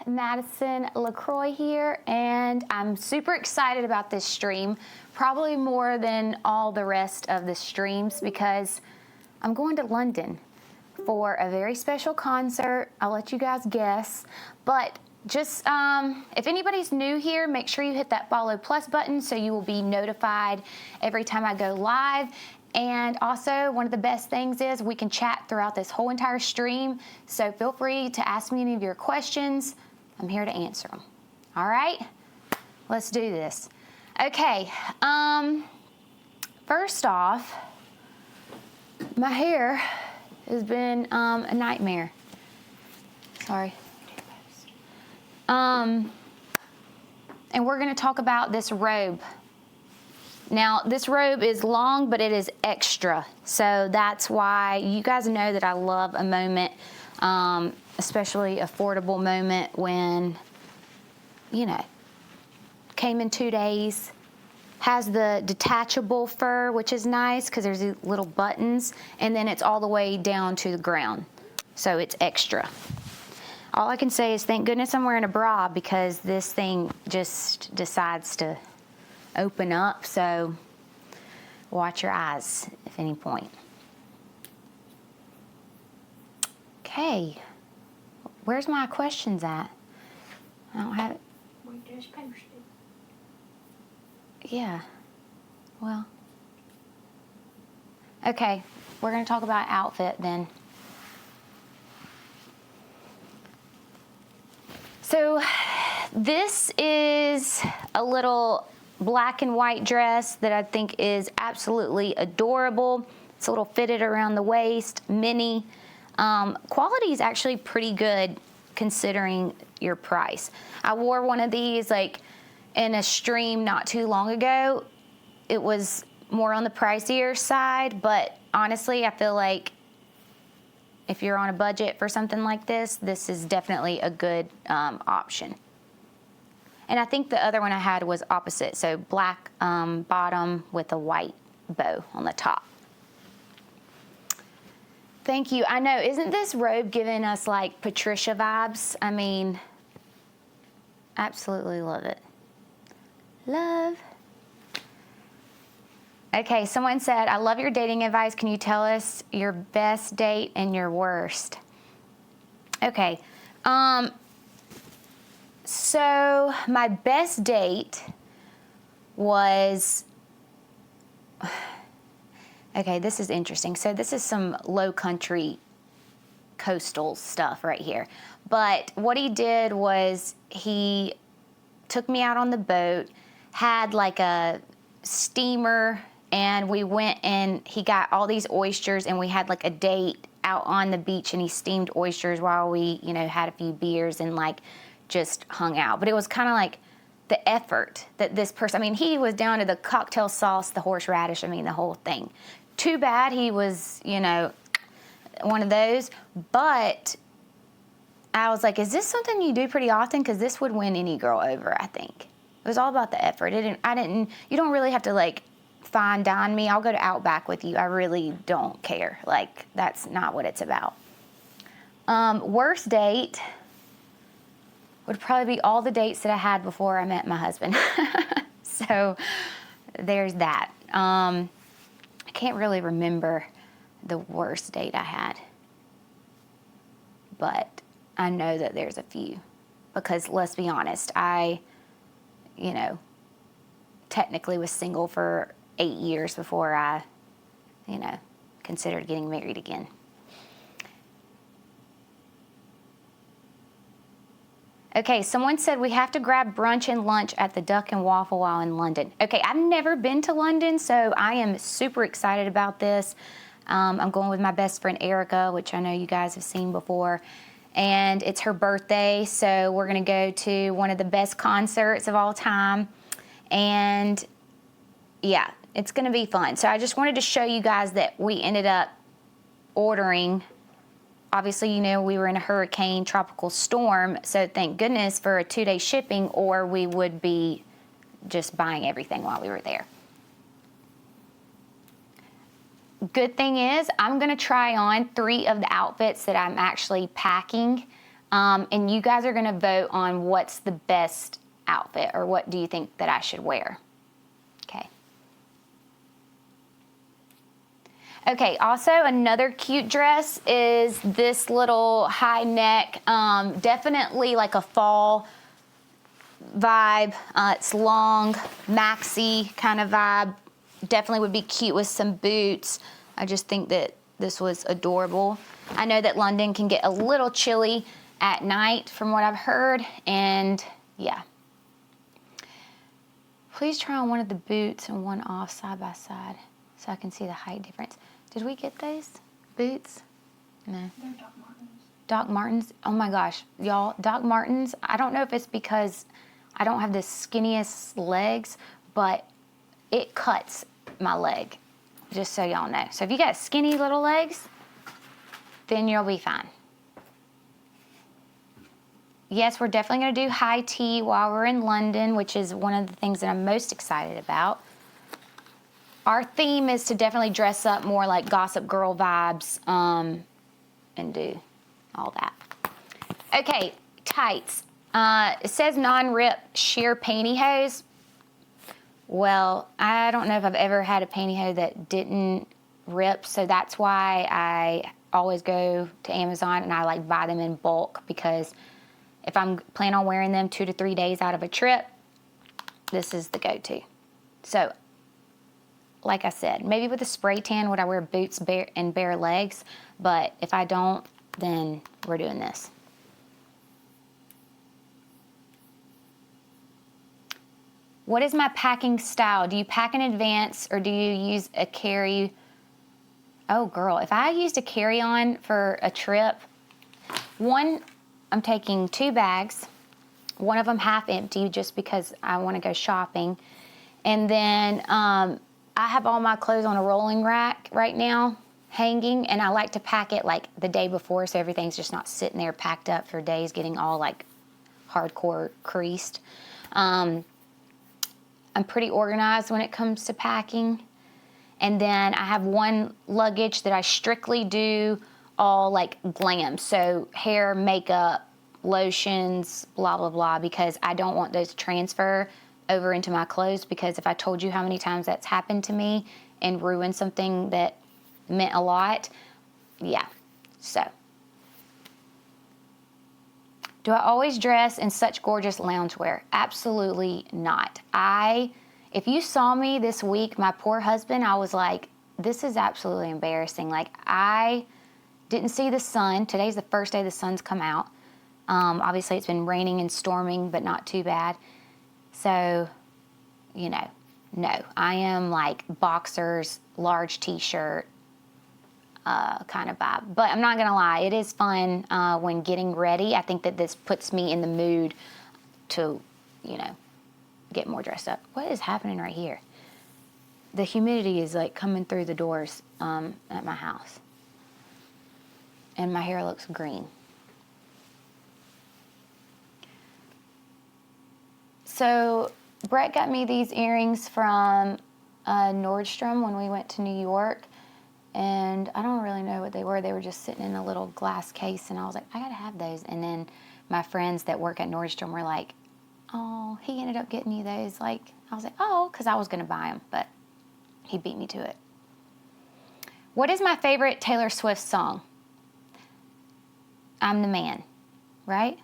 Madison LeCroy here, and I'm super excited about this stream, probably more than all the rest of the streams, because I'm going to London for a very special concert. I'll let you guys guess, but just if anybody's new here, make sure you hit that follow plus button so you will be notified every time I go live. And also, one of the best things is we can chat throughout this whole entire stream, so feel free to ask me any of your questions. I'm here to answer them. All right, let's do this. Okay, first off, my hair has been a nightmare. Sorry. And we're going to talk about this robe. Now, this robe is long, but it is extra. So that's why you guys know that I love a moment, especially affordable moment when, you know, came in 2 days. Has the detachable fur, which is nice because there's these little buttons, and then it's all the way down to the ground. So it's extra. All I can say is thank goodness I'm wearing a bra because this thing just decides to open up, so watch your eyes at any point. Okay, where's my questions at? I don't have it. There's paper strip. Yeah, well, okay, we're gonna talk about outfit then. So this is a little black and white dress that I think is absolutely adorable. It's a little fitted around the waist, mini. Quality is actually pretty good considering your price. I wore one of these like in a stream not too long ago. It was more on the pricier side, but honestly, I feel like if you're on a budget for something like this, this is definitely a good option. And I think the other one I had was opposite, so black bottom with a white bow on the top. Thank you. I know, isn't this robe giving us like Patricia vibes? I mean, absolutely love it. Love. Okay, someone said, I love your dating advice. Can you tell us your best date and your worst? Okay. So my best date was, okay, this is interesting. So this is some low country coastal stuff right here. But what he did was he took me out on the boat, had like a steamer, and we went and he got all these oysters, and we had like a date out on the beach, and he steamed oysters while we, you know, had a few beers and like just hung out. But it was kind of like the effort that this person, I mean, he was down to the cocktail sauce, the horseradish, I mean, the whole thing. Too bad he was, you know, one of those. But I was like, is this something you do pretty often? Because this would win any girl over, I think. It was all about the effort. You don't really have to like fine dine me. I'll go to Outback with you. I really don't care. Like, that's not what it's about. Worst date would probably be all the dates that I had before I met my husband. So there's that. I can't really remember the worst date I had, but I know that there's a few because let's be honest, I, you know, technically was single for 8 years before I, you know, considered getting married again. Okay, someone said we have to grab brunch and lunch at the Duck and Waffle while in London. Okay, I've never been to London, so I am super excited about this. I'm going with my best friend Erica, which I know you guys have seen before, and it's her birthday, so we're gonna go to one of the best concerts of all time, and yeah, it's gonna be fun. So I just wanted to show you guys that we ended up ordering. Obviously, you know, we were in a hurricane tropical storm, so thank goodness for a 2-day shipping, or we would be just buying everything while we were there. Good thing is, I'm gonna try on 3 of the outfits that I'm actually packing And you guys are gonna vote on what's the best outfit, or what do you think that I should wear. Okay. Okay, also another cute dress is this little high neck, definitely like a fall vibe. It's long, maxi kind of vibe. Definitely would be cute with some boots. I just think that this was adorable. I know that London can get a little chilly at night from what I've heard, and yeah. Please try on one of the boots and one off side by side so I can see the height difference. Did we get those boots? No. They're Doc Martens. Doc Martens? Oh my gosh, y'all, Doc Martens, I don't know if it's because I don't have the skinniest legs, but it cuts my leg, just so y'all know. So if you got skinny little legs, then you'll be fine. Yes, we're definitely gonna do high tea while we're in London, which is one of the things that I'm most excited about. Our theme is to definitely dress up more like Gossip Girl vibes, and do all that. Okay, tights. It says non-rip sheer pantyhose. Well, I don't know if I've ever had a pantyhose that didn't rip, so that's why I always go to Amazon and I like buy them in bulk, because if I'm planning on wearing them 2 to 3 days out of a trip, this is the go-to. So, like I said, maybe with a spray tan would I wear boots and bare legs, but if I don't, then we're doing this. What is my packing style? Do you pack in advance or do you use a carry? Oh girl, if I used a carry-on for a trip, I'm taking 2 bags, one of them half empty just because I want to go shopping. And then I have all my clothes on a rolling rack right now, hanging, and I like to pack it like the day before so everything's just not sitting there packed up for days getting all like hardcore creased. I'm pretty organized when it comes to packing. And then I have one luggage that I strictly do all like glam. So hair, makeup, lotions, blah, blah, blah, because I don't want those to transfer over into my clothes, because if I told you how many times that's happened to me and ruined something that meant a lot, yeah, so. Do I always dress in such gorgeous loungewear? Absolutely not. If you saw me this week, my poor husband, I was like, this is absolutely embarrassing. Like, I didn't see the sun. Today's the first day the sun's come out. Obviously, it's been raining and storming, but not too bad. So, you know, no. I am like boxers, large t-shirt kind of vibe. But I'm not going to lie, it is fun when getting ready. I think that this puts me in the mood to, you know, get more dressed up. What is happening right here? The humidity is like coming through the doors at my house. And my hair looks green. So Brett got me these earrings from Nordstrom when we went to New York. And I don't really know what they were. They were just sitting in a little glass case. And I was like, I got to have those. And then my friends that work at Nordstrom were like, oh, he ended up getting you those. Like, I was like, oh, because I was going to buy them. But he beat me to it. What is my favorite Taylor Swift song? I'm the Man, right?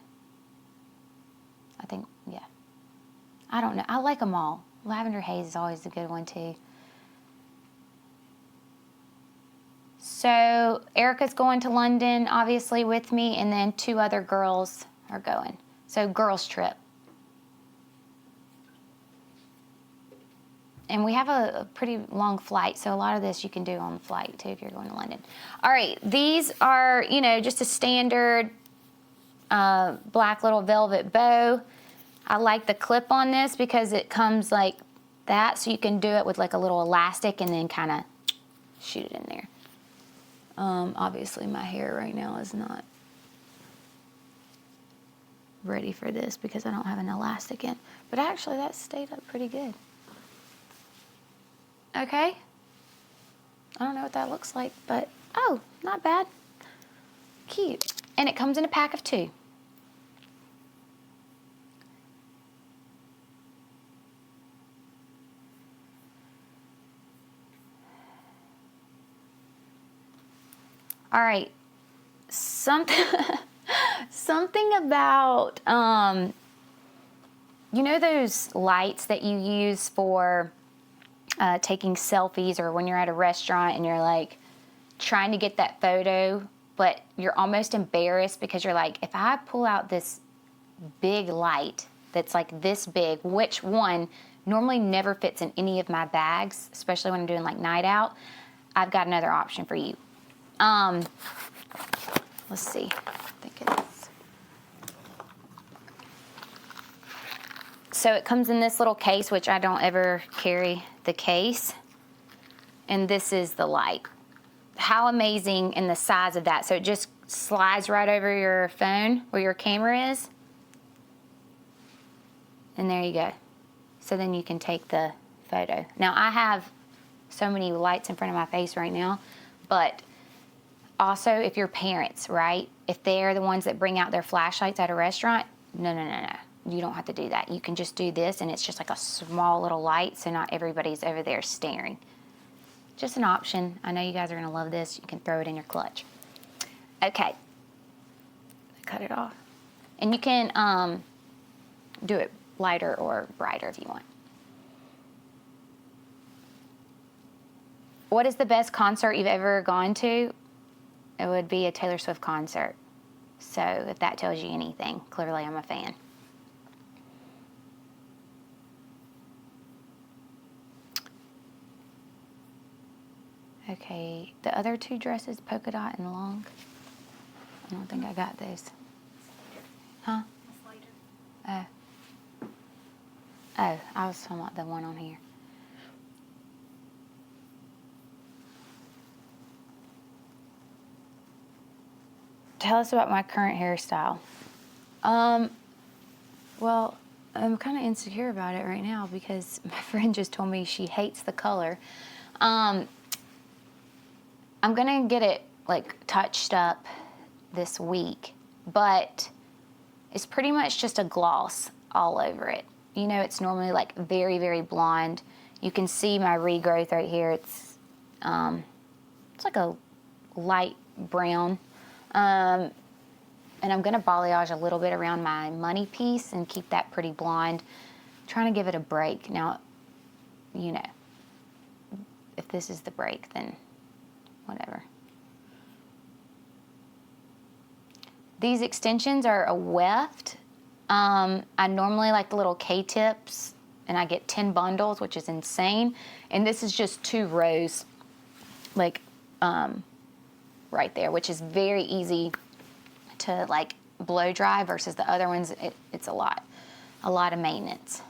I think, yeah. I don't know. I like them all. Lavender Haze is always a good one, too. So Erica's going to London, obviously, with me, and then 2 other girls are going. So girls trip. And we have a pretty long flight, so a lot of this you can do on the flight, too, if you're going to London. All right, these are, you know, just a standard black little velvet bow. I like the clip on this because it comes like that, so you can do it with like a little elastic and then kind of shoot it in there. Obviously, my hair right now is not ready for this because I don't have an elastic in. But actually, that stayed up pretty good. Okay. I don't know what that looks like, but oh, not bad. Cute. And it comes in a pack of 2. All right. Something about, you know those lights that you use for taking selfies, or when you're at a restaurant and you're like trying to get that photo, but you're almost embarrassed because you're like, if I pull out this big light that's like this big, which one normally never fits in any of my bags, especially when I'm doing like night out, I've got another option for you. Let's see, I think it is. So it comes in this little case, which I don't ever carry the case. And this is the light. How amazing in the size of that. So it just slides right over your phone where your camera is. And there you go. So then you can take the photo. Now I have so many lights in front of my face right now, but also if you're parents, right? If they're the ones that bring out their flashlights at a restaurant, no. You don't have to do that. You can just do this, and it's just like a small little light, so not everybody's over there staring. Just an option. I know you guys are gonna love this. You can throw it in your clutch. Okay. Cut it off. And you can do it lighter or brighter if you want. What is the best concert you've ever gone to? It would be a Taylor Swift concert. So if that tells you anything, clearly I'm a fan. Okay, the other two dresses, polka dot and long. I don't think I got those. Huh? Oh. Oh, I was talking about the one on here. Tell us about my current hairstyle. Well, I'm kind of insecure about it right now because my friend just told me she hates the color. I'm gonna get it like touched up this week, but it's pretty much just a gloss all over it. You know, it's normally like very, very blonde. You can see my regrowth right here. It's like a light brown. And I'm gonna balayage a little bit around my money piece and keep that pretty blonde. I'm trying to give it a break. Now, you know, if this is the break, then whatever. These extensions are a weft. I normally like the little K-tips, and I get 10 bundles, which is insane. And this is just 2 rows, like right there, which is very easy to like blow dry versus the other ones. It's a lot of maintenance.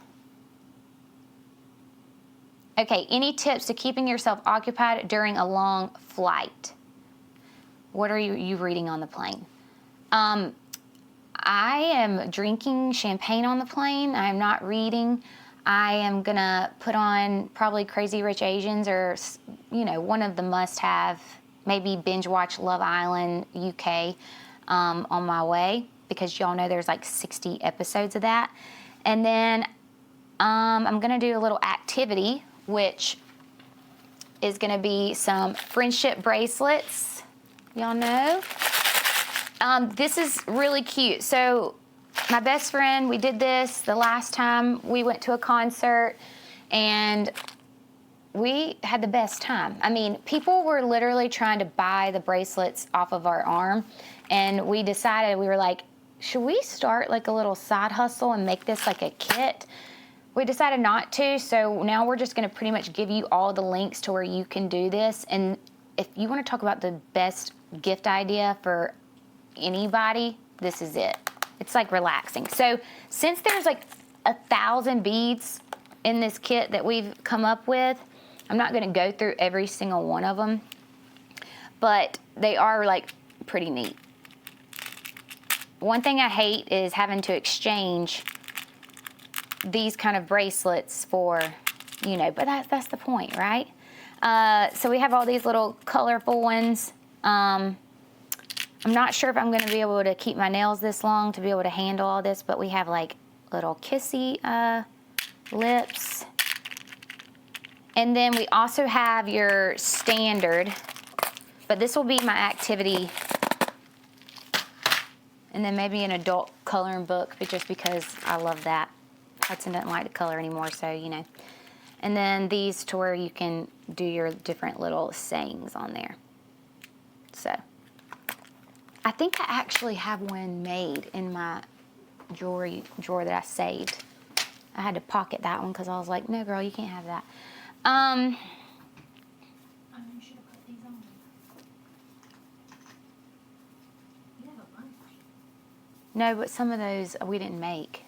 Okay, any tips to keeping yourself occupied during a long flight? What are you reading on the plane? I am drinking champagne on the plane. I am not reading. I am gonna put on probably Crazy Rich Asians, or, you know, one of the must-have, maybe binge watch Love Island UK on my way, because y'all know there's like 60 episodes of that. And then I'm gonna do a little activity, which is gonna be some friendship bracelets. Y'all know. This is really cute. So my best friend, we did this the last time we went to a concert, and we had the best time. I mean, people were literally trying to buy the bracelets off of our arm, and we decided, we were like, should we start like a little side hustle and make this like a kit? We decided not to, so now we're just gonna pretty much give you all the links to where you can do this. And if you wanna talk about the best gift idea for anybody, this is it. It's like relaxing. So since there's like 1,000 beads in this kit that we've come up with, I'm not gonna go through every single one of them, but they are like pretty neat. One thing I hate is having to exchange these kind of bracelets for, you know, but that's the point, right? So we have all these little colorful ones. I'm not sure if I'm gonna be able to keep my nails this long to be able to handle all this, but we have like little kissy lips. And then we also have your standard But this will be my activity. And then maybe an adult coloring book, but just because I love that. Hudson doesn't like to color anymore, so, you know. And then these to where you can do your different little sayings on there. So, I think I actually have one made in my jewelry drawer that I saved. I had to pocket that one because I was like, no, girl, you can't have that. You should have put these on. You have a bunch. No, but some of those we didn't make.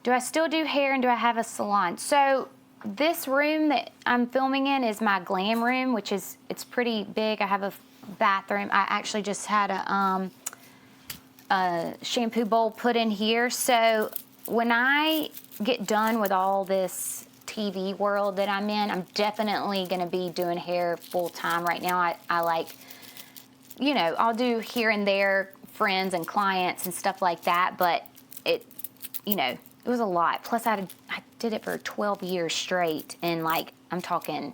Do I still do hair and do I have a salon? So this room that I'm filming in is my glam room, which is, it's pretty big. I have a bathroom. I actually just had a shampoo bowl put in here. So when I get done with all this TV world that I'm in, I'm definitely gonna be doing hair full time. Right now I like, you know, I'll do here and there friends and clients and stuff like that, but it, you know, it was a lot. Plus, I did it for 12 years straight, and like I'm talking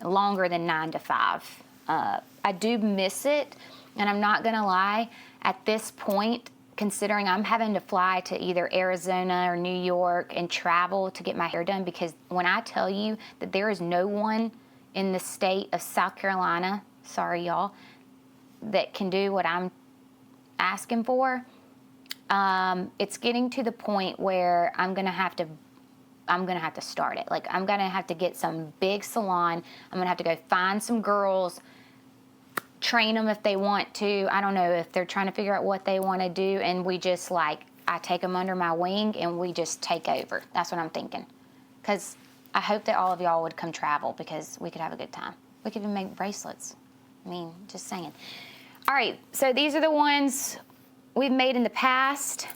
longer than 9 to 5. I do miss it, and I'm not gonna lie. At this point, considering I'm having to fly to either Arizona or New York and travel to get my hair done, because when I tell you that there is no one in the state of South Carolina, sorry y'all, that can do what I'm asking for. It's getting to the point where I'm gonna have to start it. Like, I'm gonna have to get some big salon. I'm gonna have to go find some girls, train them if they want to. I don't know if they're trying to figure out what they want to do, and we just like, I take them under my wing and we just take over. That's what I'm thinking. Because I hope that all of y'all would come travel because we could have a good time. We could even make bracelets. I mean, just saying. All right, so these are the ones we've made in the past.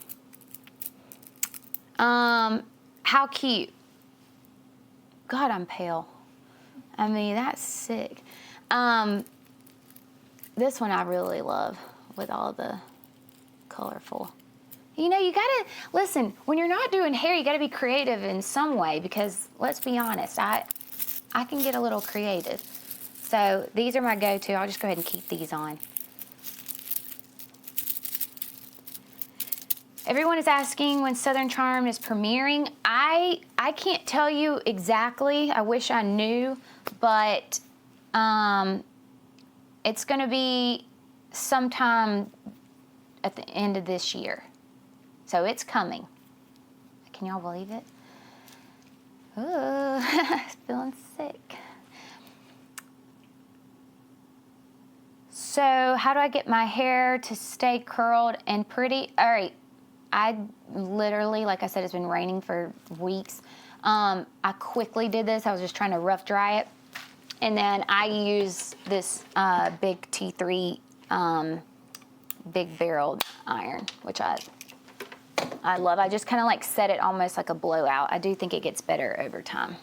How cute. God, I'm pale. I mean, that's sick. This one I really love with all the colorful. You know, you gotta, listen, when you're not doing hair, you gotta be creative in some way because, let's be honest, I can get a little creative. So these are my go-to. I'll just go ahead and keep these on. Everyone is asking when Southern Charm is premiering. I can't tell you exactly. I wish I knew, but it's going to be sometime at the end of this year. So it's coming. Can y'all believe it? Ooh, feeling sick. So how do I get my hair to stay curled and pretty? All right. I literally, like I said, it's been raining for weeks. I quickly did this. I was just trying to rough dry it. And then I use this big T3 big barreled iron, which I love. I just kind of like set it almost like a blowout. I do think it gets better over time.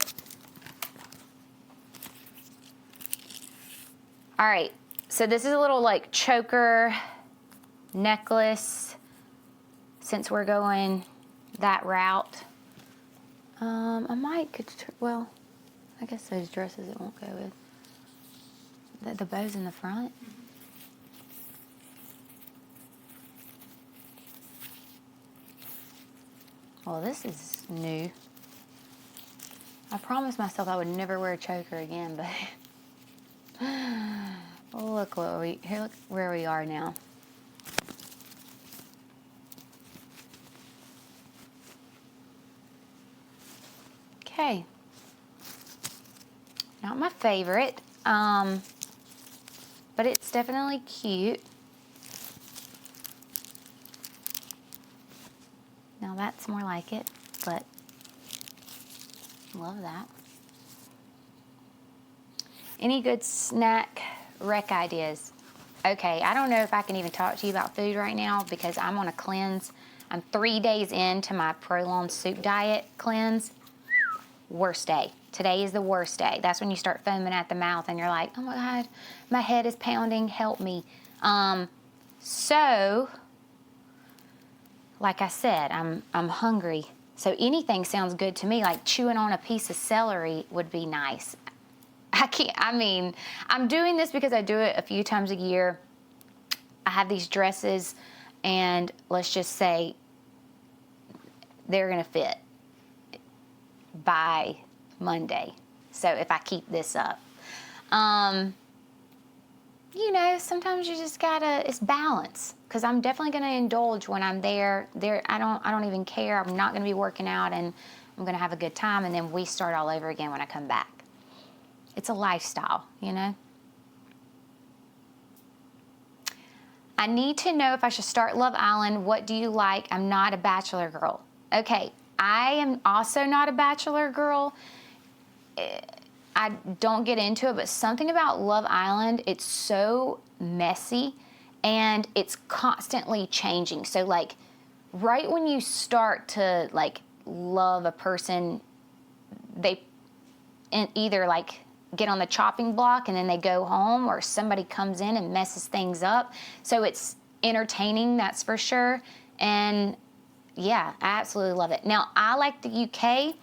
All right, so this is a little like choker necklace. Since we're going that route, I might well, I guess those dresses it won't go with. The bow's in the front. Well, this is new. I promised myself I would never wear a choker again, but look where we are now. Okay, not my favorite, but it's definitely cute. Now that's more like it, but love that. Any good snack rec ideas? Okay, I don't know if I can even talk to you about food right now because I'm on a cleanse. I'm 3 days into my prolonged soup diet cleanse. Worst day. Today is the worst day. That's when you start foaming at the mouth and you're like, oh my God, my head is pounding, help me. So, like I said, I'm hungry. So anything sounds good to me, like chewing on a piece of celery would be nice. I can't, I mean, I'm doing this because I do it a few times a year. I have these dresses, and let's just say they're going to fit by Monday. So if I keep this up, you know, sometimes you just gotta, it's balance. Because I'm definitely going to indulge when I'm there. I don't even care. I'm not going to be working out, and I'm going to have a good time, and then we start all over again when I come back. It's a lifestyle, you know? I need to know if I should start Love Island. What do you like? I'm not a Bachelor girl. Okay, I am also not a Bachelor girl. I don't get into it, but something about Love Island, it's so messy, and it's constantly changing. So, like, right when you start to, like, love a person, they either, like, get on the chopping block and then they go home, or somebody comes in and messes things up. So it's entertaining, that's for sure. And yeah, I absolutely love it. Now, I like the UK.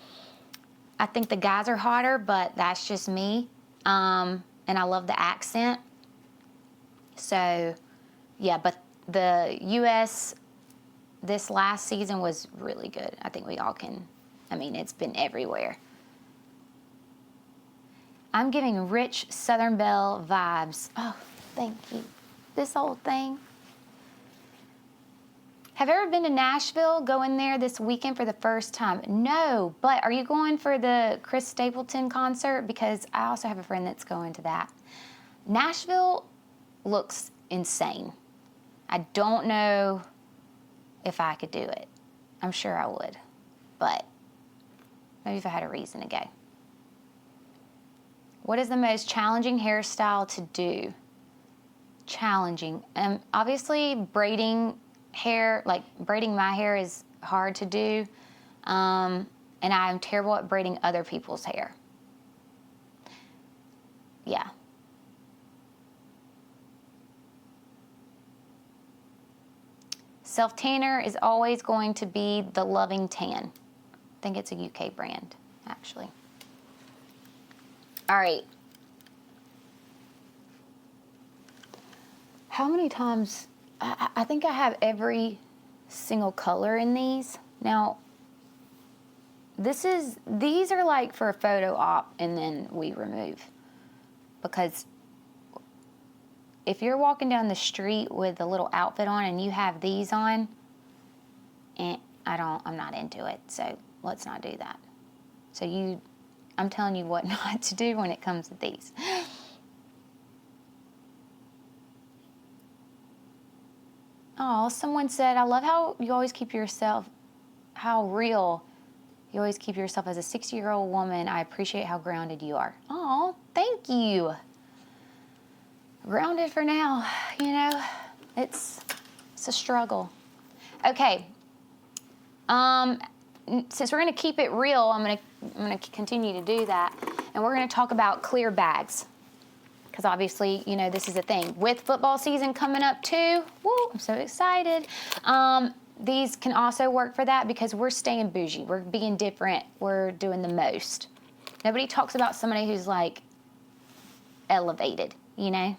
I think the guys are hotter, but that's just me. And I love the accent. So yeah, but the US this last season was really good. I think we all can, I mean, it's been everywhere. I'm giving rich Southern Belle vibes. Oh, thank you. This old thing. Have you ever been to Nashville? Going there this weekend for the first time? No, but are you going for the Chris Stapleton concert? Because I also have a friend that's going to that. Nashville looks insane. I don't know if I could do it. I'm sure I would, but maybe if I had a reason to go. What is the most challenging hairstyle to do? Challenging. Obviously, braiding hair, like braiding my hair, is hard to do. And I'm terrible at braiding other people's hair. Yeah. Self-tanner is always going to be the Loving Tan. I think it's a UK brand, actually. All right. How many times? I think I have every single color in these. Now, these are like for a photo op, and then we remove. Because if you're walking down the street with a little outfit on and you have these on, I'm not into it. So let's not do that. So I'm telling you what not to do when it comes to these. Oh, someone said, I love how you always keep yourself, how real you always keep yourself as a 60-year-old woman. I appreciate how grounded you are. Oh, thank you. Grounded for now, you know, it's a struggle. Okay. Since we're going to keep it real, I'm going to continue to do that, and we're going to talk about clear bags, because obviously, you know, this is a thing with football season coming up too. Woo! I'm so excited. These can also work for that because we're staying bougie. We're being different. We're doing the most. Nobody talks about somebody who's like elevated, you know.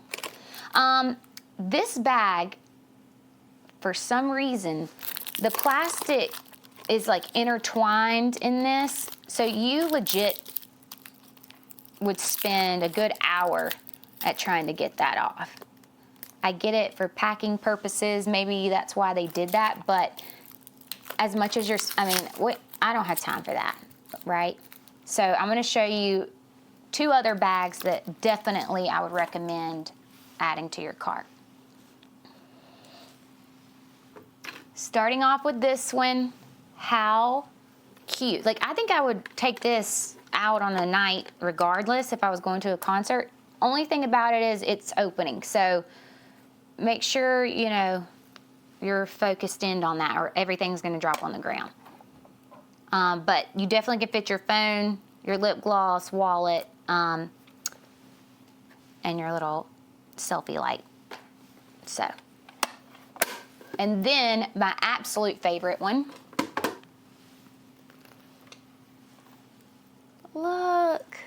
This bag, for some reason, the plastic is like intertwined in this, so you legit would spend a good hour at trying to get that off. I get it for packing purposes, maybe that's why they did that, but as much as I don't have time for that, right? So I'm gonna show you 2 other bags that definitely I would recommend adding to your cart. Starting off with this one, how cute. Like, I think I would take this out on a night regardless if I was going to a concert. Only thing about it is it's opening, so make sure, you know, you're focused in on that, or everything's gonna drop on the ground. But you definitely can fit your phone, your lip gloss, wallet, and your little selfie light. So, and then my absolute favorite one. Look.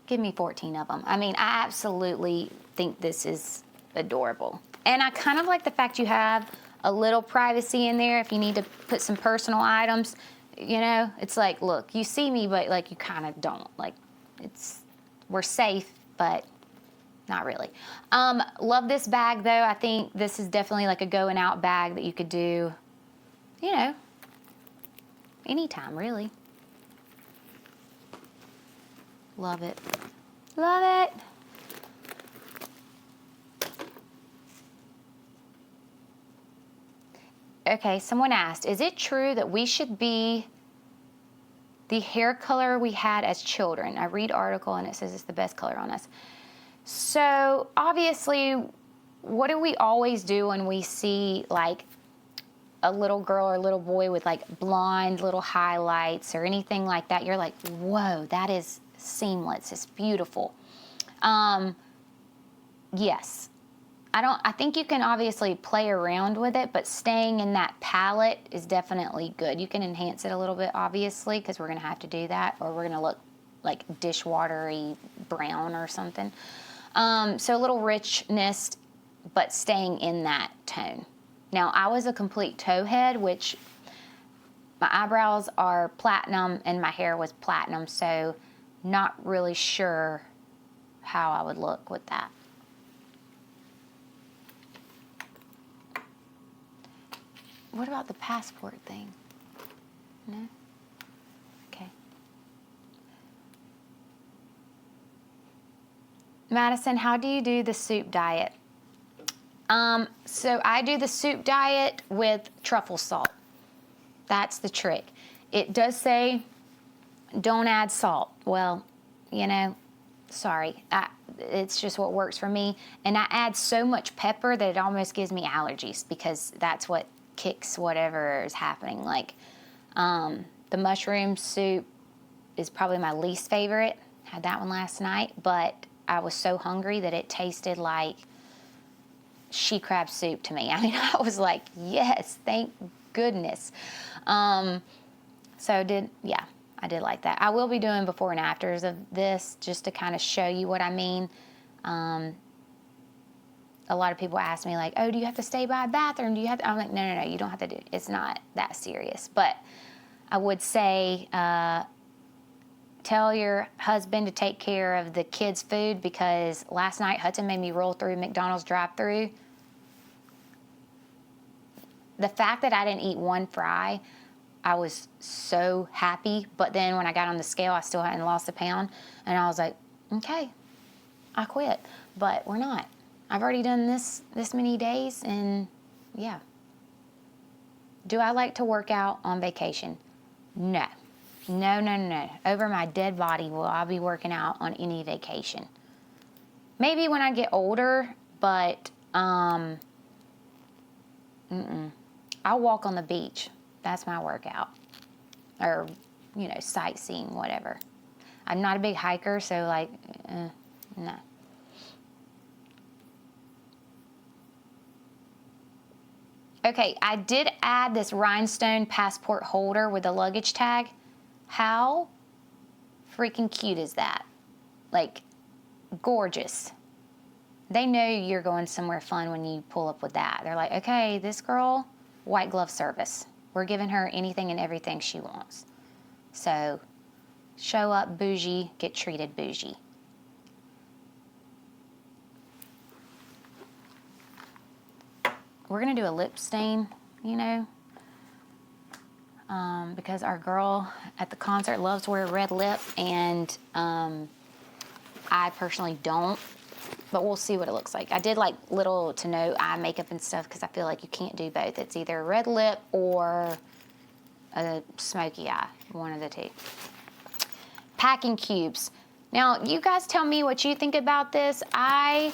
Give me 14 of them. I mean, I absolutely think this is adorable. And I kind of like the fact you have a little privacy in there if you need to put some personal items. You know, it's like, look, you see me, but like you kind of don't. Like, we're safe, but not really. Love this bag though. I think this is definitely like a going out bag that you could do, you know, anytime really. Love it. Love it. Okay, someone asked, is it true that we should be the hair color we had as children? I read article and it says it's the best color on us. So obviously, what do we always do when we see like a little girl or a little boy with like blonde little highlights or anything like that? You're like, whoa, that is seamless. It's beautiful. Yes. I think you can obviously play around with it, but staying in that palette is definitely good. You can enhance it a little bit, obviously, because we're going to have to do that, or we're going to look like dishwatery brown or something. So a little richness, but staying in that tone. Now, I was a complete towhead, which my eyebrows are platinum and my hair was platinum, so not really sure how I would look with that. What about the passport thing? No? Okay. Madison, how do you do the soup diet? So I do the soup diet with truffle salt. That's the trick. It does say don't add salt. Well, you know, sorry. It's just what works for me. And I add so much pepper that it almost gives me allergies because that's what kicks whatever is happening. Like the mushroom soup is probably my least favorite. Had that one last night, but I was so hungry that it tasted like she crab soup to me. I mean, I was like, yes, thank goodness. So I did like that. I will be doing before and afters of this just to kind of show you what I mean. A lot of people ask me like, oh, do you have to stay by a bathroom? Do you have to? I'm like, no, you don't have to do it. It's not that serious. But I would say tell your husband to take care of the kids' food because last night Hudson made me roll through McDonald's drive-thru. The fact that I didn't eat one fry, I was so happy. But then when I got on the scale, I still hadn't lost a pound. And I was like, okay, I quit. But we're not. I've already done this many days, and yeah. Do I like to work out on vacation? No. No. Over my dead body will I be working out on any vacation. Maybe when I get older, but I'll walk on the beach. That's my workout. Or, you know, sightseeing, whatever. I'm not a big hiker, so like, no. Okay, I did add this rhinestone passport holder with a luggage tag. How freaking cute is that? Like, gorgeous. They know you're going somewhere fun when you pull up with that. They're like, okay, this girl, white glove service. We're giving her anything and everything she wants. So, show up bougie, get treated bougie. We're going to do a lip stain, you know, because our girl at the concert loves to wear a red lip, and I personally don't, but we'll see what it looks like. I did like little to no eye makeup and stuff because I feel like you can't do both. It's either a red lip or a smoky eye, one of the two. Packing cubes. Now, you guys tell me what you think about this. I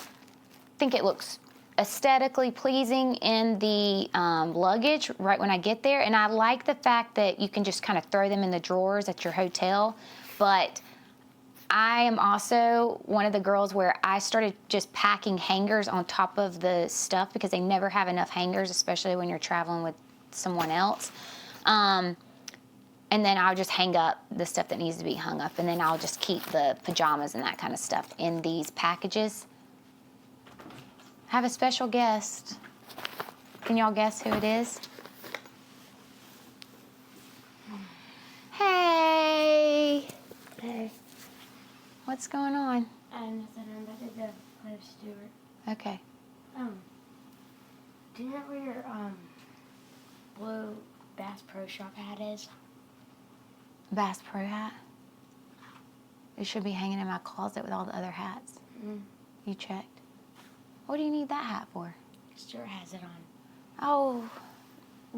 think it looks aesthetically pleasing in the luggage right when I get there, and I like the fact that you can just kind of throw them in the drawers at your hotel. But I am also one of the girls where I started just packing hangers on top of the stuff because they never have enough hangers, especially when you're traveling with someone else. And And then I'll just hang up the stuff that needs to be hung up. And then I'll just keep the pajamas and that kind of stuff in these packages. I have a special guest. Can y'all guess who it is? Hey. Hey. What's going on? Nothing. I'm about to go play with Stuart. Okay. Do you know where your blue Bass Pro Shop hat is? Bass Pro hat? It should be hanging in my closet with all the other hats. Mm. You checked? What do you need that hat for? Stuart has it on. Oh,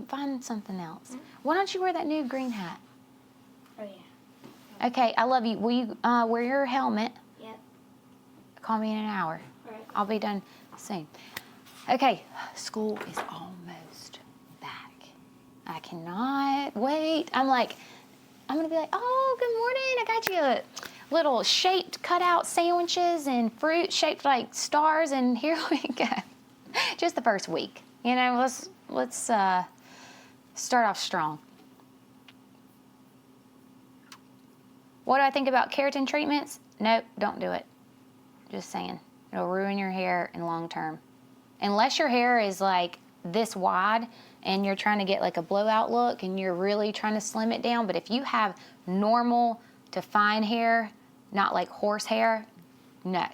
find something else. Why don't you wear that new green hat? Oh, yeah. Okay, I love you. Will you wear your helmet? Yep. Call me in an hour. All right. I'll be done soon. Okay, school is almost back. I cannot wait. I'm going to be like, oh, good morning. I got you a little shaped cutout sandwiches and fruit shaped like stars, and here we go. Just the first week. You know, let's start off strong. What do I think about keratin treatments? Nope, don't do it. Just saying. It'll ruin your hair in long term. Unless your hair is like this wide and you're trying to get like a blowout look and you're really trying to slim it down. But if you have normal to fine hair, not like horse hair, no.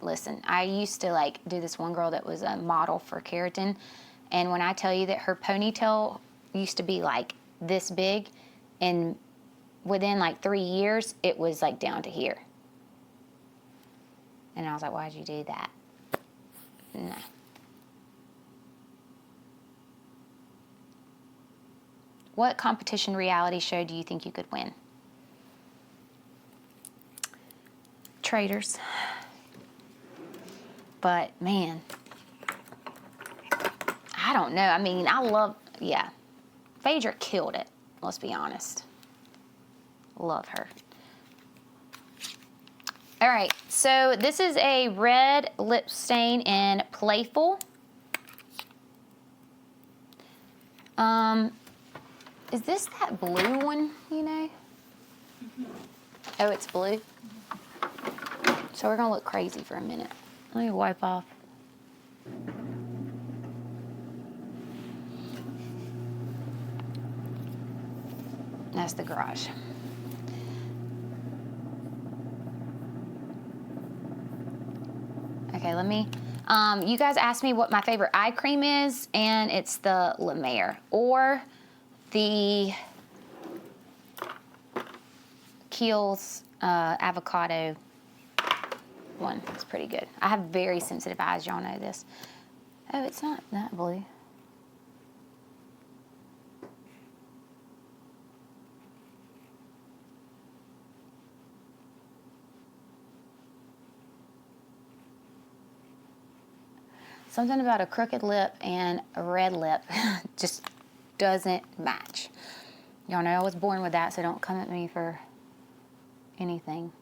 Listen, I used to like do this one girl that was a model for keratin. And when I tell you that her ponytail used to be like this big, and within like 3 years, it was like down to here. And I was like, why'd you do that? No. What competition reality show do you think you could win? Traders. But man, I don't know. I mean, Phaedra killed it. Let's be honest. Love her. All right, so this is a red lip stain in Playful. Is this that blue one, you know? Mm-hmm. Oh, it's blue? Mm-hmm. So we're gonna look crazy for a minute. Let me wipe off. That's the garage. Okay, let me, you guys asked me what my favorite eye cream is, and it's the La Mer, or the Kiehl's avocado one. It's pretty good. I have very sensitive eyes, y'all know this. Oh, it's not that blue. Something about a crooked lip and a red lip just doesn't match. Y'all know I was born with that, so don't come at me for anything.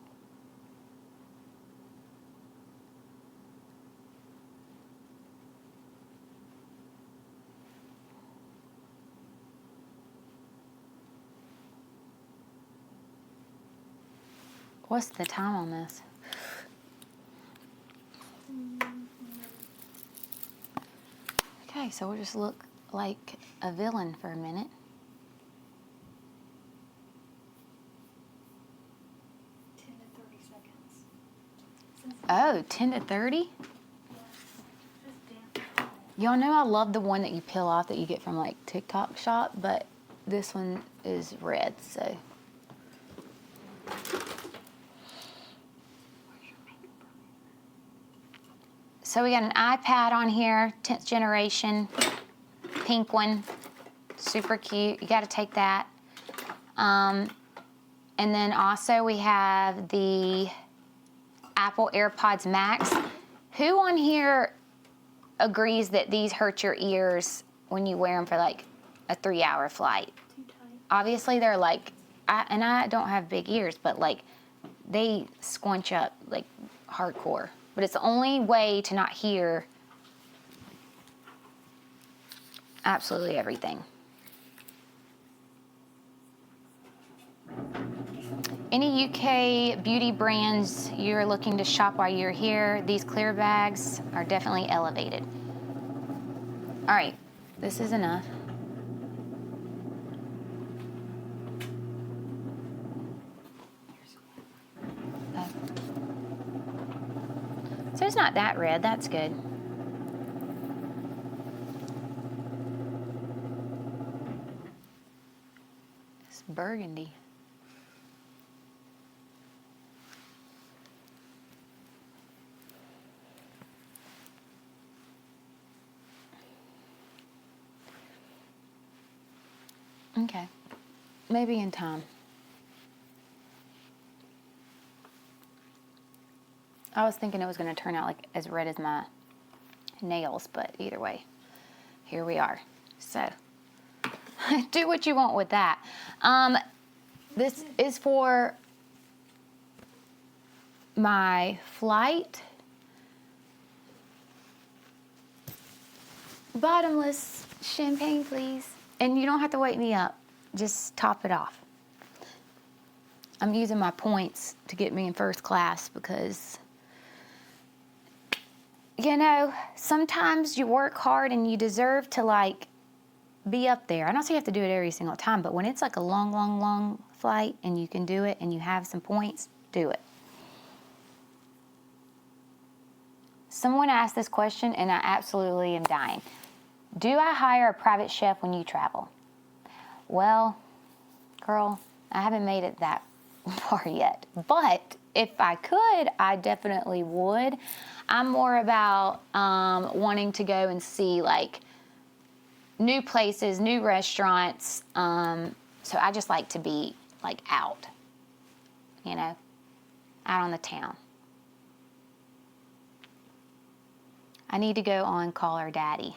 What's the time on this? Okay, so we'll just look like a villain for a minute. Oh, 10 to 30? Y'all know I love the one that you peel off that you get from like TikTok shop, but this one is red, so. So we got an iPad on here, 10th generation, pink one, super cute. You got to take that. And then also we have the Apple AirPods Max. Who on here agrees that these hurt your ears when you wear them for like a 3-hour flight? Too tight. Obviously they're like, I don't have big ears, but like they squunch up like hardcore. But it's the only way to not hear absolutely everything. Any UK beauty brands you're looking to shop while you're here, these clear bags are definitely elevated. All right, this is enough. So it's not that red, that's good. It's burgundy. Okay, maybe in time. I was thinking it was going to turn out like as red as my nails, but either way, here we are. So, do what you want with that. This is for my flight. Bottomless champagne, please. And you don't have to wake me up. Just top it off. I'm using my points to get me in first class because, you know, sometimes you work hard and you deserve to, like, be up there. I don't say you have to do it every single time, but when it's like a long, long, long flight and you can do it and you have some points, do it. Someone asked this question and I absolutely am dying. Do I hire a private chef when you travel? Well, girl, I haven't made it that far yet. But if I could, I definitely would. I'm more about wanting to go and see, like, new places, new restaurants. So I just like to be, like, out, you know, out on the town. I need to go on Call Her Daddy.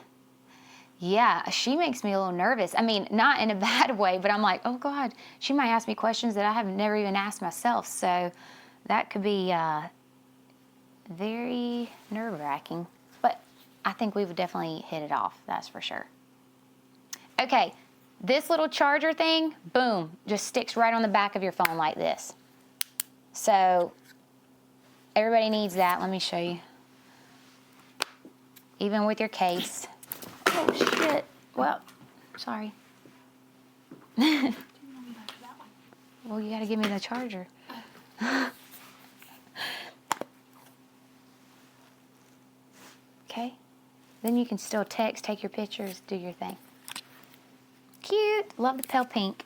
Yeah, she makes me a little nervous. I mean, not in a bad way, but I'm like, oh God, she might ask me questions that I have never even asked myself. So that could be very nerve-wracking. But I think we would definitely hit it off, that's for sure. Okay, this little charger thing, boom, just sticks right on the back of your phone like this. So everybody needs that. Let me show you. Even with your case. Oh, shit. Well, sorry. Well, you got to give me the charger. Okay. Then you can still text, take your pictures, do your thing. Cute. Love the pale pink.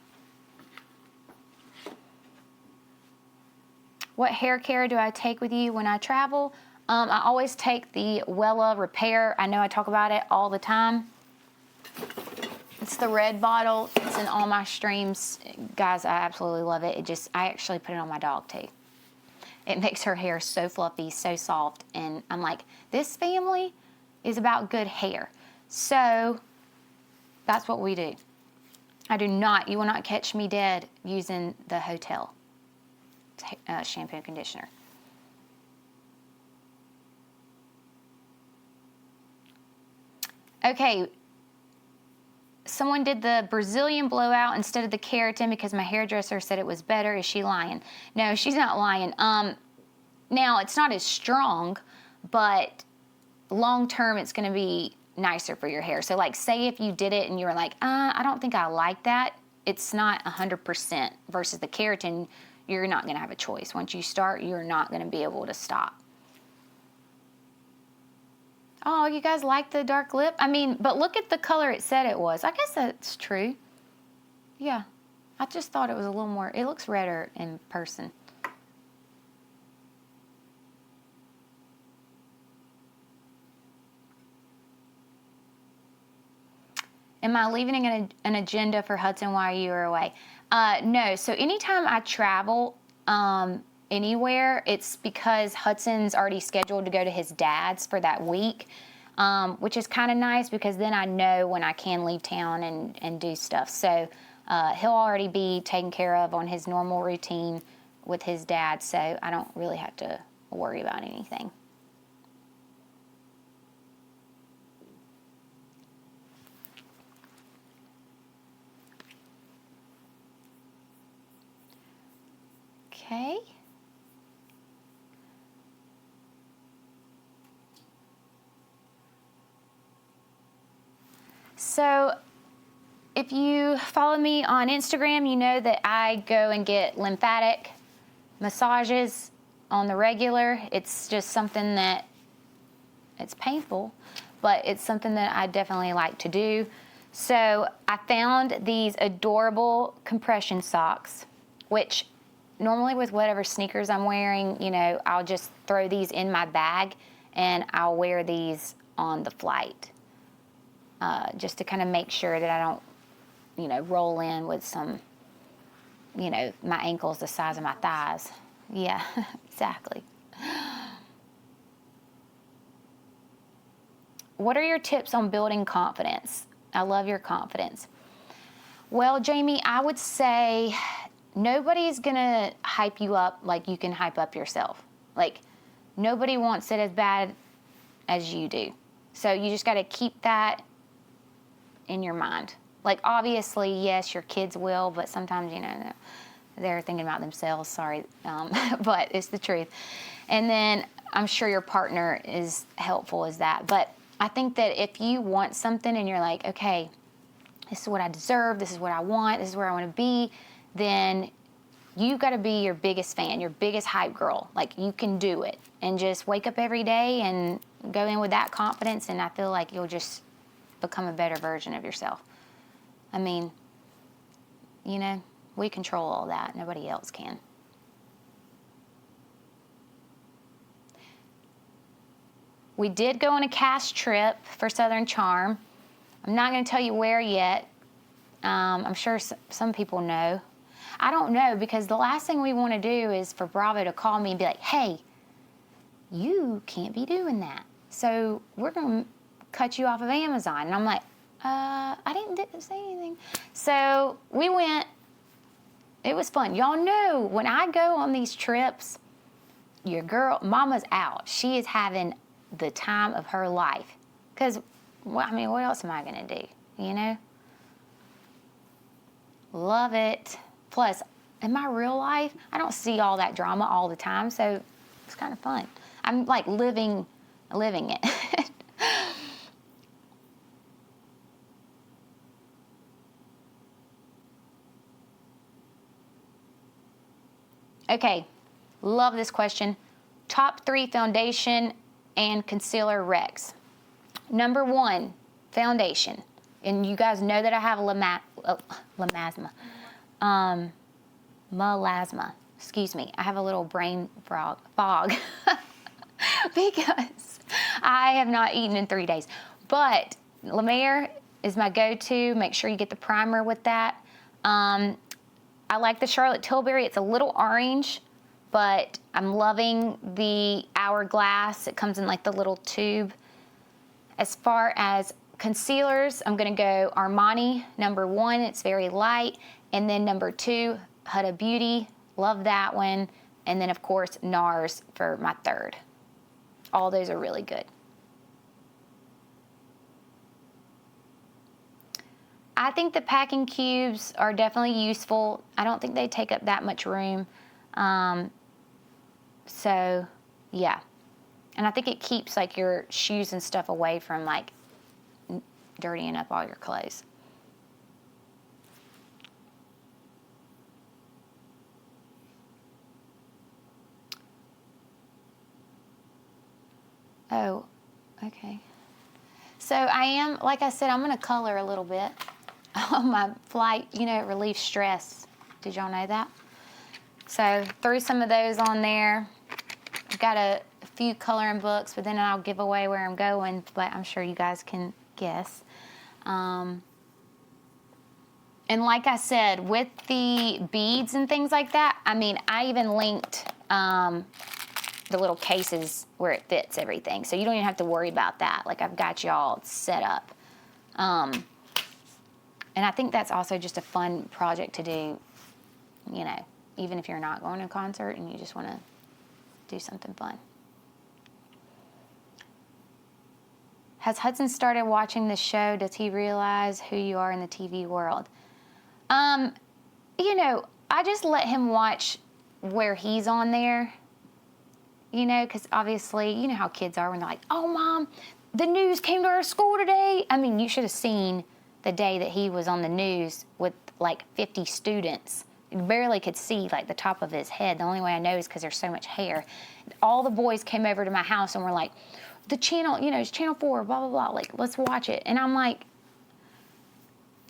What hair care do I take with you when I travel? I always take the Wella Repair. I know I talk about it all the time. It's the red bottle. It's in all my streams. Guys, I absolutely love it. I actually put it on my dog too. It makes her hair so fluffy, so soft. And I'm like, this family is about good hair. So that's what we do. You will not catch me dead using the hotel shampoo and conditioner. Okay, someone did the Brazilian blowout instead of the keratin because my hairdresser said it was better. Is she lying? No, she's not lying. Now, it's not as strong, but long term, it's going to be nicer for your hair. So, like, say if you did it and you were like, I don't think I like that, it's not 100% versus the keratin, you're not going to have a choice. Once you start, you're not going to be able to stop. Oh, you guys like the dark lip? I mean, but look at the color it said it was. I guess that's true. Yeah. I just thought it was a little more, it looks redder in person. Am I leaving an agenda for Hudson while you are away? No. So anytime I travel anywhere, it's because Hudson's already scheduled to go to his dad's for that week, which is kind of nice because then I know when I can leave town and do stuff. So he'll already be taken care of on his normal routine with his dad, so I don't really have to worry about anything. So if you follow me on Instagram, you know that I go and get lymphatic massages on the regular. It's just something that, it's painful, but it's something that I definitely like to do. So I found these adorable compression socks, which normally with whatever sneakers I'm wearing, you know, I'll just throw these in my bag and I'll wear these on the flight, just to kind of make sure that I don't, you know, roll in with some, you know, my ankles the size of my thighs. Yeah, exactly. What are your tips on building confidence? I love your confidence. Well, Jamie, I would say nobody's gonna hype you up like you can hype up yourself. Like, nobody wants it as bad as you do. So you just gotta keep that in your mind. Like, obviously, yes, your kids will, but sometimes, you know, they're thinking about themselves, sorry, but it's the truth. And then I'm sure your partner is helpful as that. But I think that if you want something and you're like, okay, this is what I deserve, this is what I want, this is where I want to be, then you got to be your biggest fan, your biggest hype girl. Like, you can do it. And just wake up every day and go in with that confidence, and I feel like you'll just become a better version of yourself. I mean, you know, we control all that. Nobody else can. We did go on a cast trip for Southern Charm. I'm not going to tell you where yet. I'm sure some people know. I don't know, because the last thing we want to do is for Bravo to call me and be like, hey, you can't be doing that. So we're going to cut you off of Amazon. And I'm like, I didn't say anything. So we went. It was fun. Y'all know when I go on these trips, your girl, mama's out. She is having the time of her life. Because, I mean, what else am I going to do, you know? Love it. Plus, in my real life, I don't see all that drama all the time, so it's kind of fun. I'm like living it. Okay, love this question. Top 3 foundation and concealer recs. Number 1, foundation. And you guys know that I have melasma. Excuse me. I have a little brain fog because I have not eaten in 3 days. But La Mer is my go-to. Make sure you get the primer with that. I like the Charlotte Tilbury. It's a little orange, but I'm loving the Hourglass. It comes in like the little tube. As far as concealers, I'm going to go Armani, number 1. It's very light. And then number 2, Huda Beauty. Love that one. And then, of course, NARS for my 3rd. All those are really good. I think the packing cubes are definitely useful. I don't think they take up that much room. So, yeah. And I think it keeps, like, your shoes and stuff away from, like, dirtying up all your clothes. Oh, okay. So I am, like I said, I'm going to color a little bit on my flight. You know, it relieves stress. Did y'all know that? So threw some of those on there. I've got a few coloring books, but then I'll give away where I'm going, but I'm sure you guys can guess. And like I said, with the beads and things like that, I mean, I even linked the little cases where it fits everything. So you don't even have to worry about that. Like, I've got y'all set up. And I think that's also just a fun project to do, you know, even if you're not going to a concert and you just want to do something fun. Has Hudson started watching the show? Does he realize who you are in the TV world? You know, I just let him watch where he's on there. You know, because obviously, you know how kids are when they're like, oh, Mom, the news came to our school today. I mean, you should have seen the day that he was on the news with like 50 students. You barely could see like the top of his head. The only way I know is because there's so much hair. All the boys came over to my house and were like, the channel, you know, it's channel 4, blah, blah, blah. Like, let's watch it. And I'm like,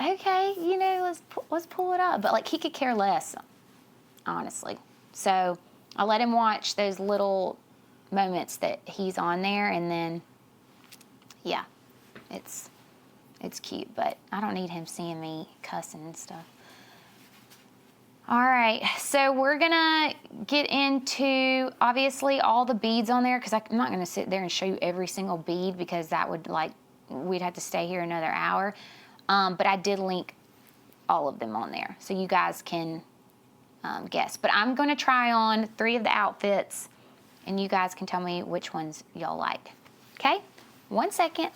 okay, you know, let's pull it up. But like, he could care less, honestly. So I let him watch those little moments that he's on there, and then, yeah, it's cute. But I don't need him seeing me cussing and stuff. All right, so we're gonna get into, obviously, all the beads on there, because I'm not gonna sit there and show you every single bead, because that would, like, we'd have to stay here another hour. But I did link all of them on there, so you guys can guess. But I'm gonna try on 3 of the outfits, and you guys can tell me which ones y'all like. Okay? 1 second.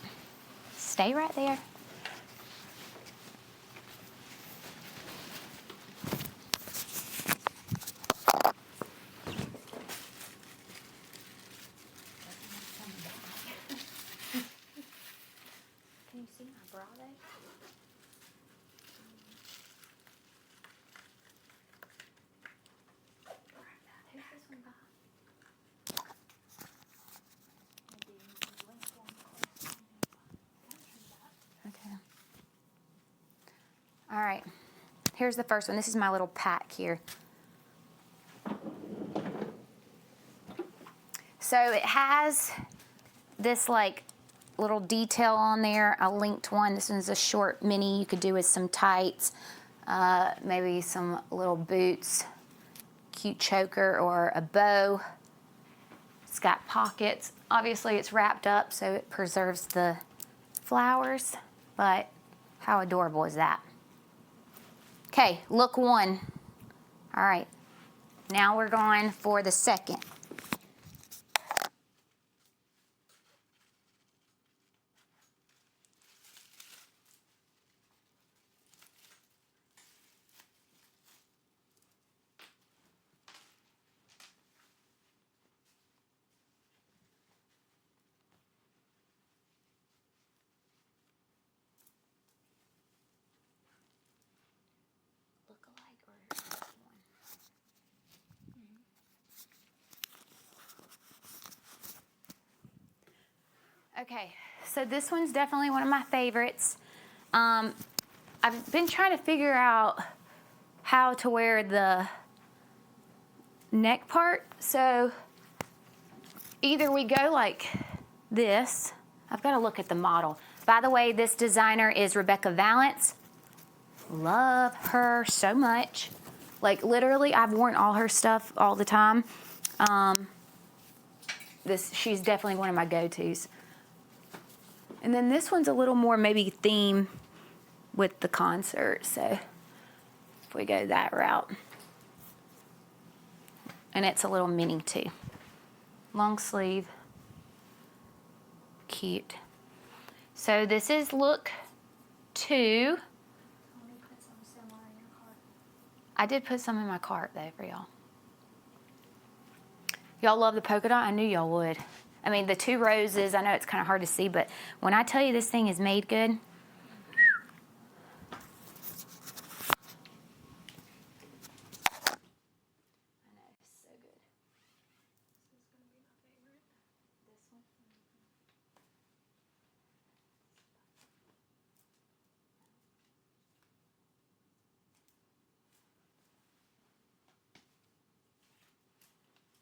Stay right there. Can you see my bra there? Who's this one by? Okay. All right. Here's the first one. This is my little pack here. So it has this like little detail on there. I linked one. This one's a short mini. You could do with some tights, maybe some little boots, cute choker, or a bow. It's got pockets. Obviously it's wrapped up so it preserves the flowers, but how adorable is that? Okay, look 1. All right, now we're going for the second. Look-alike or one? Okay, so this one's definitely one of my favorites. I've been trying to figure out how to wear the neck part. So either we go like this. I've got to look at the model. By the way, this designer is Rebecca Valance. Love her so much. Like literally, I've worn all her stuff all the time. She's definitely one of my go-tos. And then this one's a little more maybe theme with the concert. So if we go that route. And it's a little mini too. Long sleeve. Cute. So this is look 2. I did put some in my cart though for y'all. Y'all love the polka dot? I knew y'all would. I mean, the 2 roses, I know it's kind of hard to see, but when I tell you this thing is made good,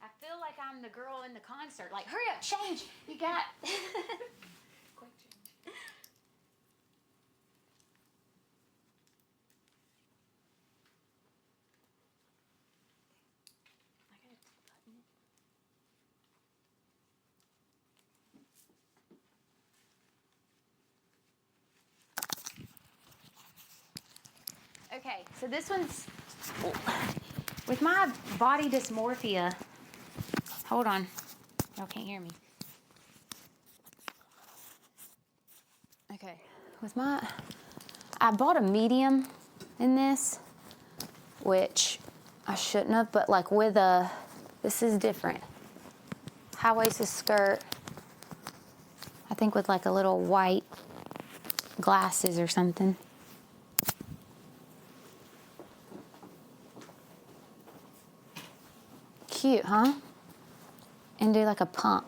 I feel like I'm the girl in the concert. Like, hurry up, change. You got. Quick change. Okay, so this one's with my body dysmorphia. Hold on. Y'all can't hear me. Okay. I bought a medium in this, which I shouldn't have, but like this is different. High-waisted skirt. I think with like a little white glasses or something. Cute, huh? And do like a pump.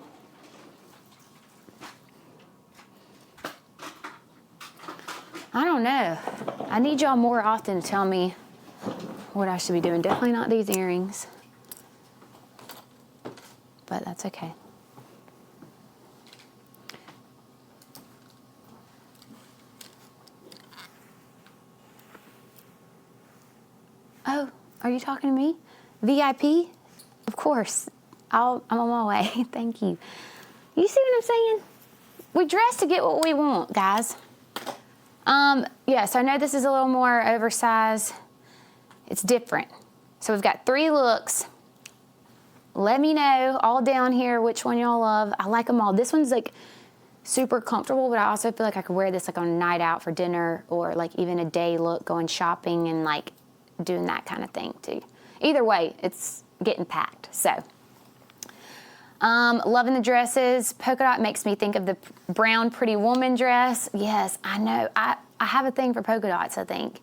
I don't know. I need y'all more often to tell me what I should be doing. Definitely not these earrings. But that's okay. Oh, are you talking to me? VIP? Of course. I'm on my way. Thank you. You see what I'm saying? We dress to get what we want, guys. Yes, I know this is a little more oversized. It's different. So we've got 3 looks. Let me know all down here which one y'all love. I like them all. This one's like super comfortable, but I also feel like I could wear this like on a night out for dinner or like even a day look going shopping and like doing that kind of thing too. Either way, it's getting packed. So, loving the dresses. Polka dot makes me think of the brown Pretty Woman dress. Yes, I know. I have a thing for polka dots, I think.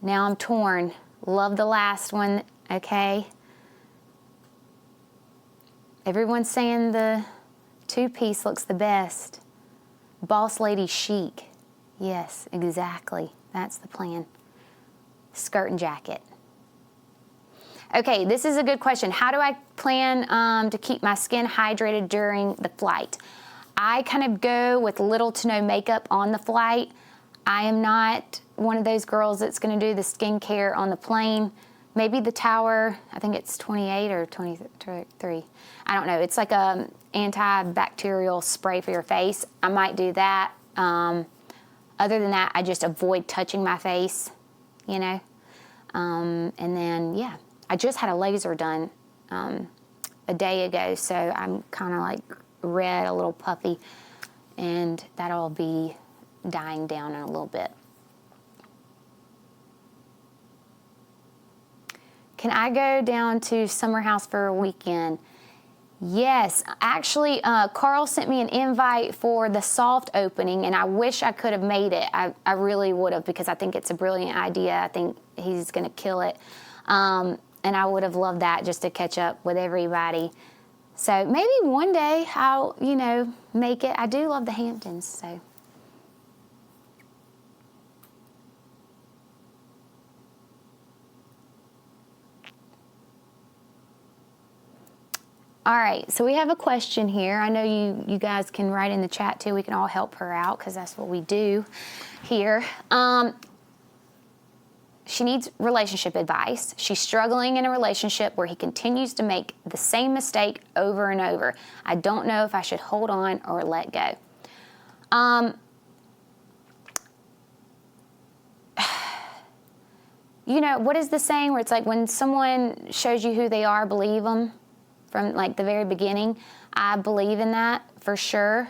Now I'm torn. Love the last one, okay? Everyone's saying the 2-piece looks the best. Boss Lady chic. Yes, exactly. That's the plan. Skirt and jacket. Okay, this is a good question. How do I plan to keep my skin hydrated during the flight? I kind of go with little to no makeup on the flight. I am not one of those girls that's going to do the skincare on the plane. Maybe the tower, I think it's 28 or 23. I don't know. It's like a antibacterial spray for your face. I might do that. Other than that, I just avoid touching my face, you know. And then, yeah, I just had a laser done a day ago, so I'm kind of like red, a little puffy, and that'll be dying down in a little bit. Can I go down to Summer House for a weekend? Yes, actually, Carl sent me an invite for the soft opening, and I wish I could have made it. I really would have, because I think it's a brilliant idea. I think he's going to kill it. And I would have loved that, just to catch up with everybody. So maybe one day I'll, make it. I do love the Hamptons, so. All right, so we have a question here. I know you guys can write in the chat too. We can all help her out because that's what we do here. She needs relationship advice. She's struggling in a relationship where he continues to make the same mistake over and over. I don't know if I should hold on or let go. What is the saying where it's like when someone shows you who they are, believe them? From like the very beginning, I believe in that for sure.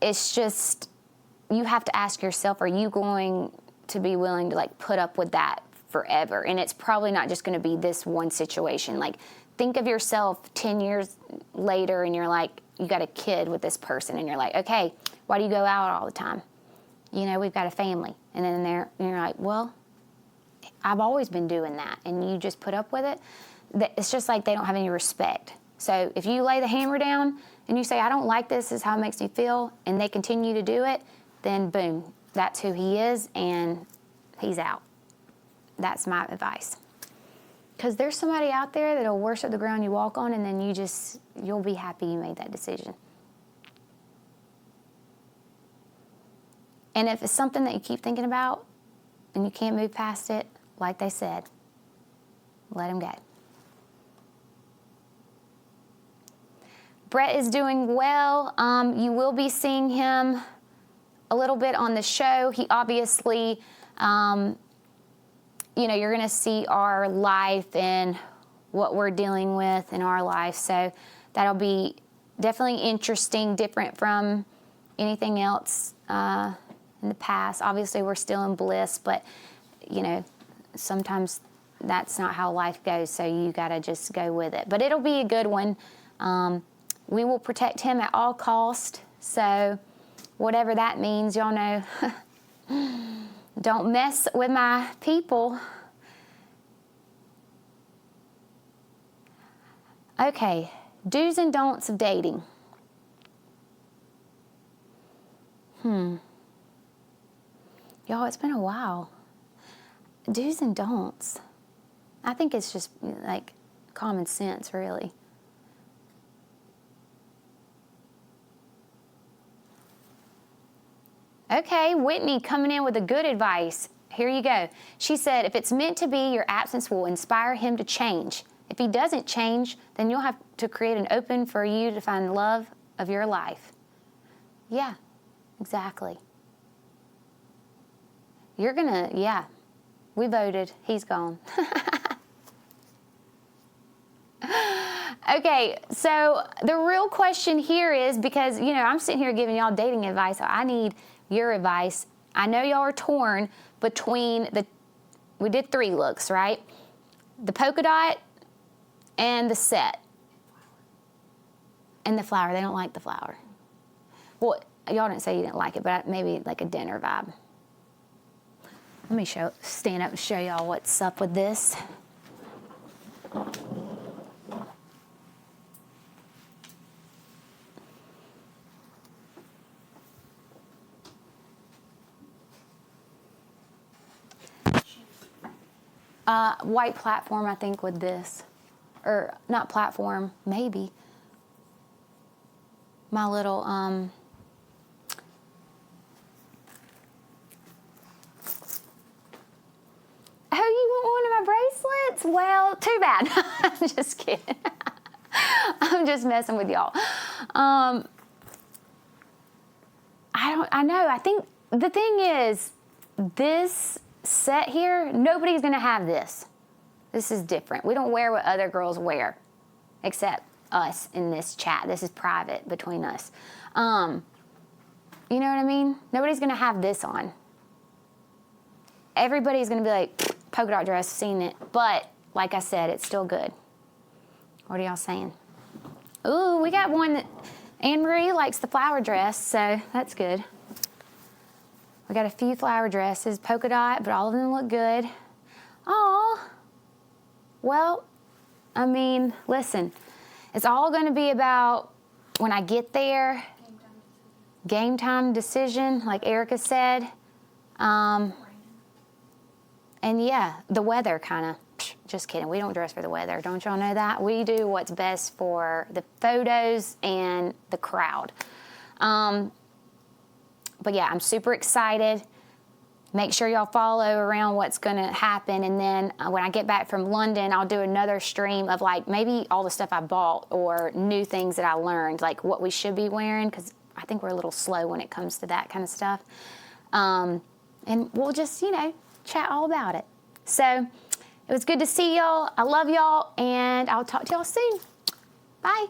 It's just, you have to ask yourself, are you going to be willing to like put up with that forever? And it's probably not just going to be this one situation. Like, think of yourself 10 years later and you're like, you got a kid with this person and you're like, okay, why do you go out all the time? We've got a family. And then you're like, well, I've always been doing that. And you just put up with it. It's just like they don't have any respect. So if you lay the hammer down and you say, I don't like this is how it makes me feel, and they continue to do it, then boom, that's who he is, and he's out. That's my advice. Because there's somebody out there that'll worship the ground you walk on, and then you'll be happy you made that decision. And if it's something that you keep thinking about and you can't move past it, like they said, let him go. Brett is doing well. You will be seeing him a little bit on the show. He obviously, you're going to see our life and what we're dealing with in our life. So that'll be definitely interesting, different from anything else in the past. Obviously, we're still in bliss, but, sometimes that's not how life goes. So you got to just go with it. But it'll be a good one. We will protect him at all cost. So whatever that means, y'all know, don't mess with my people. Okay, do's and don'ts of dating. Y'all, it's been a while. Do's and don'ts. I think it's just like common sense, really. Okay, Whitney coming in with a good advice. Here you go. She said, if it's meant to be, your absence will inspire him to change. If he doesn't change, then you'll have to create an open for you to find love of your life. Yeah, exactly. You're gonna, yeah, we voted. He's gone. Okay, so the real question here is, because, you know, I'm sitting here giving y'all dating advice, so I need your advice. I know y'all are torn between we did 3 looks, right? The polka dot and the set. And the flower. They don't like the flower. Well, y'all didn't say you didn't like it, but maybe like a dinner vibe. Let me stand up and show y'all what's up with this. White platform, I think, with this. Or not platform, maybe. My little, oh, you want one of my bracelets? Well, too bad. I'm just kidding. I'm just messing with y'all. I know. I think the thing is, this set here, nobody's going to have this. This is different. We don't wear what other girls wear, except us in this chat. This is private between us. You know what I mean? Nobody's going to have this on. Everybody's going to be like, polka dot dress, seen it. But, like I said, it's still good. What are y'all saying? Ooh, we got one that Anne-Marie likes the flower dress, so that's good. We got a few flower dresses, polka dot, but all of them look good. Aw. Well, I mean, listen, it's all going to be about when I get there, game time decision, like Erica said. And yeah, the weather kind of, just kidding. We don't dress for the weather. Don't y'all know that? We do what's best for the photos and the crowd. But yeah, I'm super excited. Make sure y'all follow around what's going to happen. And then when I get back from London, I'll do another stream of like maybe all the stuff I bought or new things that I learned, like what we should be wearing, because I think we're a little slow when it comes to that kind of stuff. And we'll just, you know, chat all about it. So it was good to see y'all. I love y'all, and I'll talk to y'all soon. Bye.